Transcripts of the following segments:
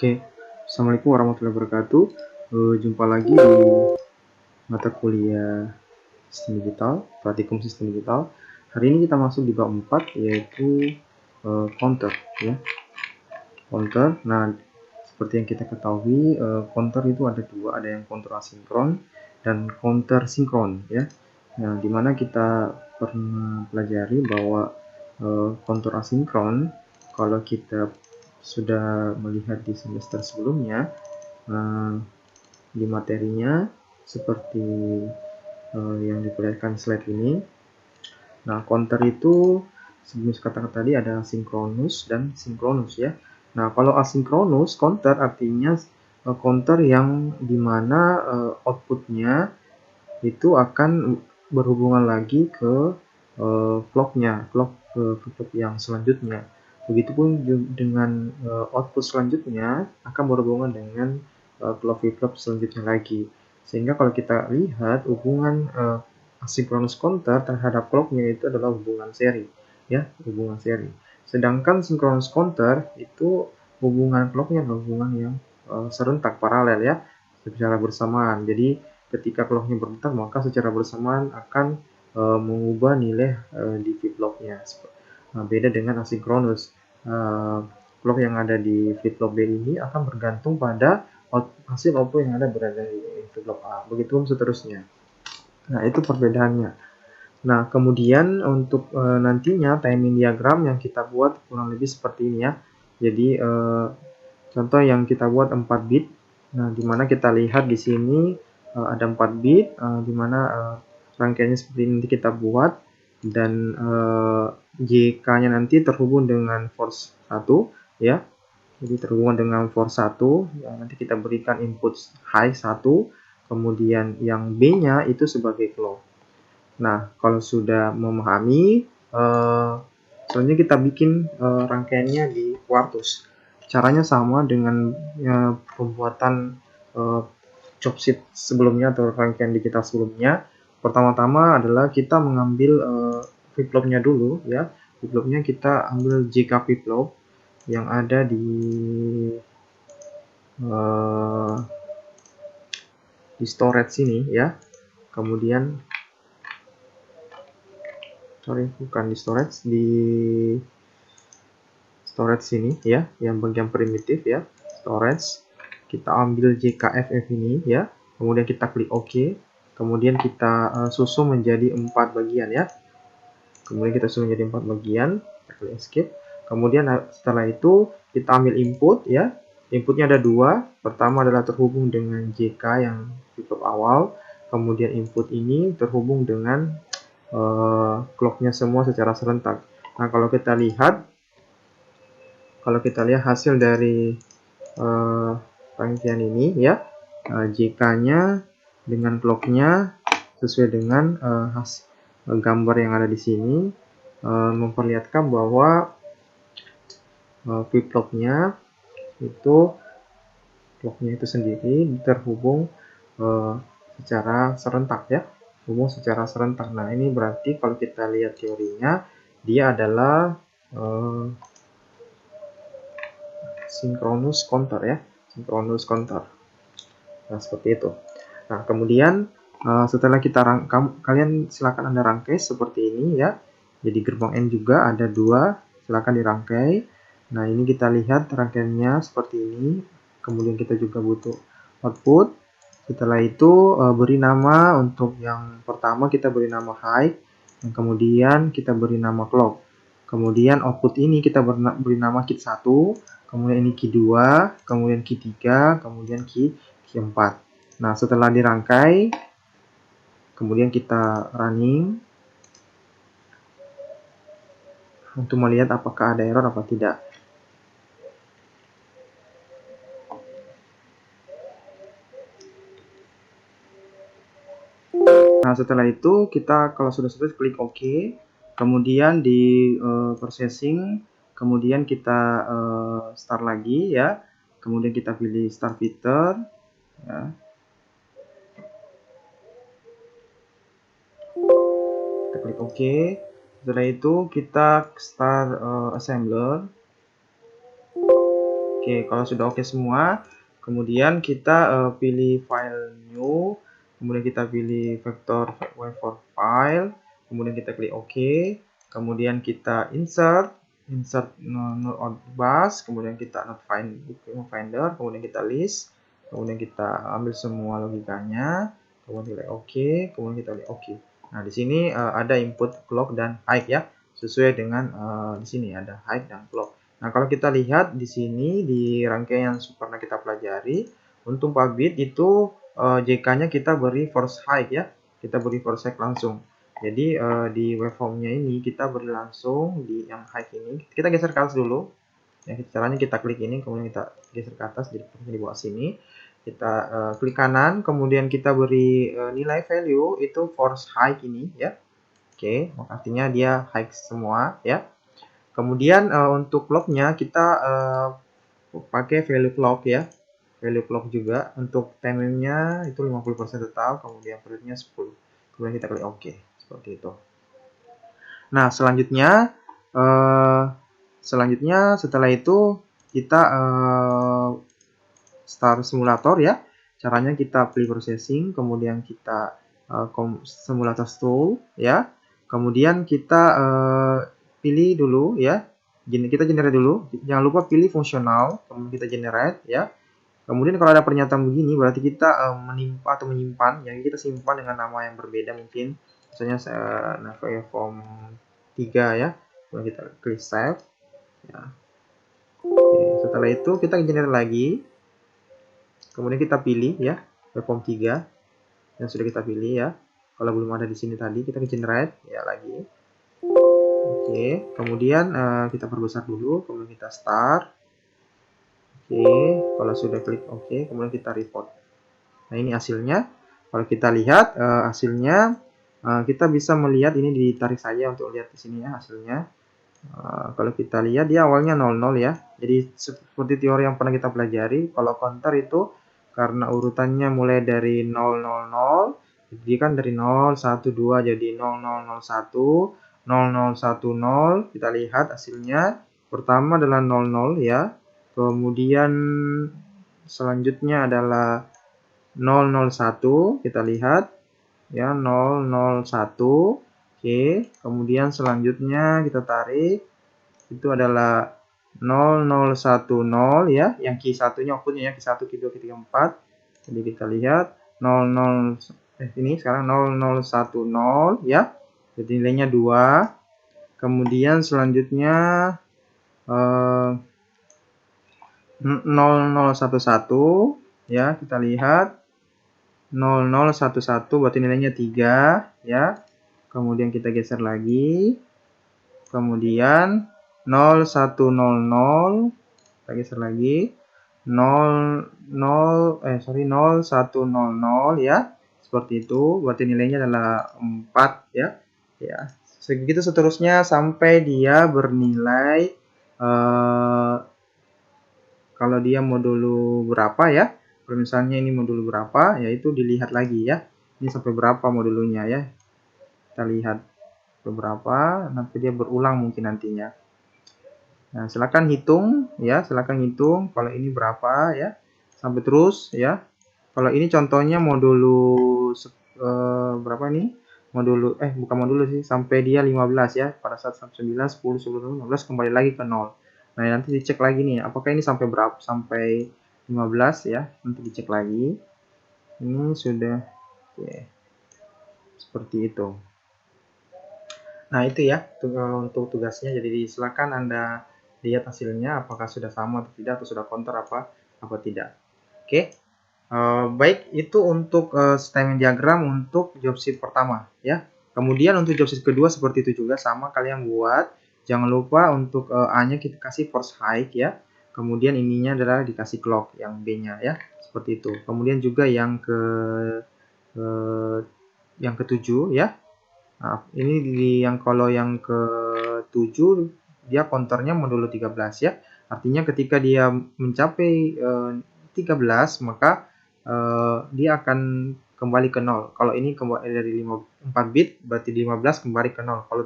Oke, Assalamualaikum warahmatullahi wabarakatuh. Jumpa lagi di mata kuliah Sistem Digital, Praktikum Sistem Digital. Hari ini kita masuk di bab 4, yaitu counter, ya. Counter. Nah, seperti yang kita ketahui, counter itu ada dua, ada yang counter asinkron dan counter sinkron, ya. Nah, dimana kita pernah pelajari bahwa counter asinkron, kalau kita sudah melihat di semester sebelumnya, di materinya seperti yang diperlihatkan slide ini. Nah, counter itu sebelum kata-kata tadi ada sinkronus dan sinkronus, ya. Nah, kalau asinkronus counter artinya counter yang dimana outputnya itu akan berhubungan lagi ke clock yang selanjutnya. Begitupun dengan output selanjutnya akan berhubungan dengan clock flip-flop selanjutnya lagi. Sehingga kalau kita lihat hubungan asynchronous counter terhadap clocknya itu adalah hubungan seri, ya, hubungan seri. Sedangkan synchronous counter itu hubungan clocknya adalah hubungan yang serentak, paralel, ya, secara bersamaan. Jadi ketika clocknya berputar, maka secara bersamaan akan mengubah nilai di flip-flopnya. Nah, beda dengan asinkronus. Clock yang ada di flip-flop B ini akan bergantung pada hasil output yang ada berada di flip-flop A. Begitu seterusnya. Nah, itu perbedaannya. Nah, kemudian untuk nantinya timing diagram yang kita buat kurang lebih seperti ini, ya. Jadi contoh yang kita buat 4 bit. Nah, dimana kita lihat di sini ada 4 bit, dimana rangkaiannya seperti ini nanti kita buat, dan JK-nya nanti terhubung dengan force 1, ya. Jadi terhubung dengan force 1, ya, nanti kita berikan input high 1, kemudian yang B-nya itu sebagai clock. Nah, kalau sudah memahami, selanjutnya kita bikin rangkaiannya di quartus. Caranya sama dengan pembuatan chopsheet sebelumnya atau rangkaian digital sebelumnya. Pertama-tama adalah kita mengambil flip-flopnya dulu, ya. Flip-flopnya kita ambil JK flip-flop yang ada di storage sini, ya. Kemudian bukan di storage, di storage sini, ya, yang bagian primitif, ya, storage. Kita ambil JKFF ini, ya, kemudian kita klik OK, kemudian kita susun menjadi 4 bagian, ya. Kemudian kita susun menjadi 4 bagian, kita klik escape. Kemudian setelah itu kita ambil input, ya. Inputnya ada 2. Pertama adalah terhubung dengan JK yang flip-flop awal. Kemudian input ini terhubung dengan clocknya semua secara serentak. Nah, kalau kita lihat hasil dari rangkaian ini, ya, JK-nya dengan clocknya sesuai dengan gambar yang ada di sini, memperlihatkan bahwa flip-flopnya itu clocknya itu sendiri terhubung secara serentak, ya, secara serentak. Nah, ini berarti kalau kita lihat teorinya, dia adalah synchronous counter, ya, synchronous counter. Nah, seperti itu. Nah, kemudian setelah kita kalian silakan Anda rangkai seperti ini, ya. Jadi gerbang N juga ada 2, silakan dirangkai. Nah, ini kita lihat rangkaiannya seperti ini. Kemudian kita juga butuh output. Setelah itu beri nama, untuk yang pertama kita beri nama high, dan kemudian kita beri nama clock. Kemudian output ini kita beri nama key 1, kemudian ini key 2, kemudian key 3, kemudian key 4. Nah, setelah dirangkai, kemudian kita running untuk melihat apakah ada error apa tidak. Nah, setelah itu kita kalau sudah selesai klik OK, kemudian di processing, kemudian kita start lagi, ya. Kemudian kita pilih start filter, ya. Kita klik OK. Setelah itu kita start assembler. Oke, kalau sudah oke semua, kemudian kita pilih file new, kemudian kita pilih vector waveform file, kemudian kita klik OK, kemudian kita insert node on bus, kemudian kita node finder, kemudian kita list, kemudian kita ambil semua logikanya, kemudian klik OK, kemudian kita klik OK. Nah, di sini ada input clock dan height ya, sesuai dengan di sini ada height dan clock. Nah, kalau kita lihat di sini di rangkaian yang pernah kita pelajari, untuk 4 bit itu JK-nya kita beri force height ya. Kita beri force height langsung. Jadi di waveform-nya ini kita beri langsung di yang height ini. Kita geser ke atas dulu. Ya, caranya kita klik ini, kemudian kita geser ke atas jadi di bawah sini. Kita klik kanan, kemudian kita beri nilai value itu force height ini ya. Oke, artinya dia height semua ya. Kemudian untuk clock-nya kita pakai value clock ya. Value clock juga. Untuk time-nya itu 50% tetap, kemudian periodnya 10. Kemudian kita klik OK. Seperti itu. Nah, selanjutnya setelah itu kita start simulator ya. Caranya kita pre-processing, kemudian kita simulator tool ya. Kemudian kita pilih dulu ya. Kita generate dulu. Jangan lupa pilih fungsional, kemudian kita generate ya. Kemudian kalau ada pernyataan begini berarti kita menimpa atau menyimpan, yang kita simpan dengan nama yang berbeda mungkin. Misalnya waveform 3 ya. Kemudian kita klik save ya. Oke, setelah itu kita generate lagi. Kemudian kita pilih ya waveform 3 yang sudah kita pilih ya. Kalau belum ada di sini tadi kita generate ya lagi. Oke, kemudian kita perbesar dulu, kemudian kita start. Oke, kalau sudah klik OK, kemudian kita report. Nah, ini hasilnya. Kalau kita lihat hasilnya, kita bisa melihat ini ditarik saja untuk lihat di sini ya hasilnya. Kalau kita lihat dia awalnya 00 ya. Jadi seperti teori yang pernah kita pelajari, kalau counter itu karena urutannya mulai dari 000, jadi kan dari 0, 1, 2 jadi 0001, 0010. Kita lihat hasilnya. Pertama adalah 00 ya. Kemudian selanjutnya adalah 001, kita lihat ya 001. Oke, kemudian selanjutnya kita tarik itu adalah 0010 ya, yang key satunya outputnya ya, key 1, key 2, key 3, 4. Jadi kita lihat 00 ini sekarang 0010 ya. Jadi nilainya 2. Kemudian selanjutnya 0011 ya, kita lihat 0011 berarti nilainya 3 ya. Kemudian kita geser lagi. Kemudian 0100 kita geser lagi. 0100 ya. Seperti itu, berarti nilainya adalah 4 ya. Ya, segitu seterusnya sampai dia bernilai kalau dia modul berapa ya. Kalau misalnya ini modul berapa, yaitu dilihat lagi ya. Ini sampai berapa modulnya ya. Kita lihat beberapa, nanti dia berulang mungkin nantinya. Nah, silakan hitung ya, silakan hitung kalau ini berapa ya. Sampai terus ya. Kalau ini contohnya modul berapa nih? Modul bukan modul sih, sampai dia 15 ya. Pada saat 9, 10, 11, 12 kembali lagi ke 0. Nah, nanti dicek lagi nih, apakah ini sampai berapa? Sampai 15 ya. Nanti dicek lagi. Ini sudah oke. Seperti itu. Nah, itu ya untuk tugasnya. Jadi silakan Anda lihat hasilnya apakah sudah sama atau tidak, atau sudah counter apa tidak. Oke. Baik, itu untuk stemming diagram untuk job sheet pertama ya. Kemudian untuk job sheet kedua seperti itu juga sama, kalian buat. Jangan lupa untuk A-nya kita kasih force height ya. Kemudian ininya adalah dikasih clock yang B-nya ya. Seperti itu. Kemudian juga yang ketujuh ya. Nah, ini kalau yang ke-7 dia counternya modulo 13 ya. Artinya ketika dia mencapai 13 maka dia akan kembali ke 0. Kalau ini kembali dari 4 bit berarti 15 kembali ke 0. Kalau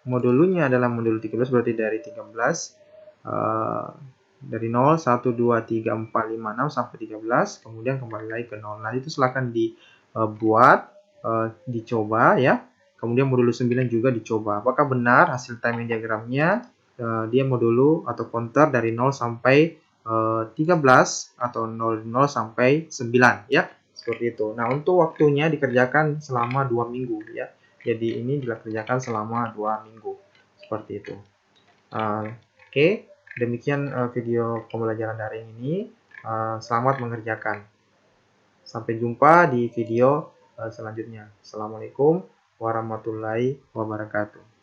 modulunya adalah modul 13 berarti dari 13 dari 0, 1, 2, 3, 4, 5, 6 sampai 13, kemudian kembali lagi ke 0. Nah, itu silakan dibuat, dicoba ya. Kemudian modulus 9 juga dicoba. Apakah benar hasil timing diagramnya dia modulus atau counter dari 0 sampai 13 atau 0 sampai 9 ya. Seperti itu. Nah, untuk waktunya dikerjakan selama 2 minggu ya. Jadi ini dikerjakan selama 2 minggu. Seperti itu. Oke, demikian video pembelajaran daring ini. Selamat mengerjakan. Sampai jumpa di video selanjutnya. Assalamualaikum warahmatullahi wabarakatuh.